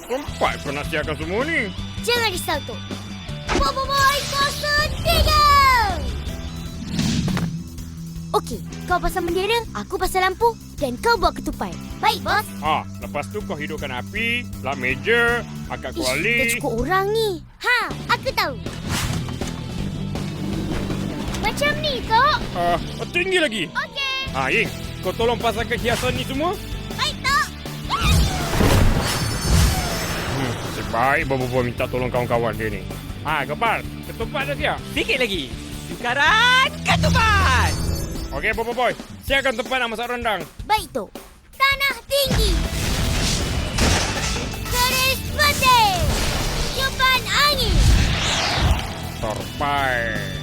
Cepat kau nak siapkan semua ni. Jangan risau, Tok. Boy 03! Okey, kau pasang bendera, aku pasang lampu dan kau bawa ketupai. Baik, bos. Lepas tu kau hidupkan api, lap meja, angkat Dah kuali. cukup orang ni. Aku tahu. Macam ni, Tok. Tinggi lagi. Okey. Ying, kau tolong pasangkan hiasan ni semua. Baik, Tok. Nasib baik Bobo minta tolong kawan-kawan dia ni. Gopal, ketupat dah siap? Sikit lagi. Tukaran ketupat. Okey, Bobo, siapkan tempat nak masak rendang. Baik, Tok. Tanah tinggi. Keris putih. Tiupan angin. Terbaik.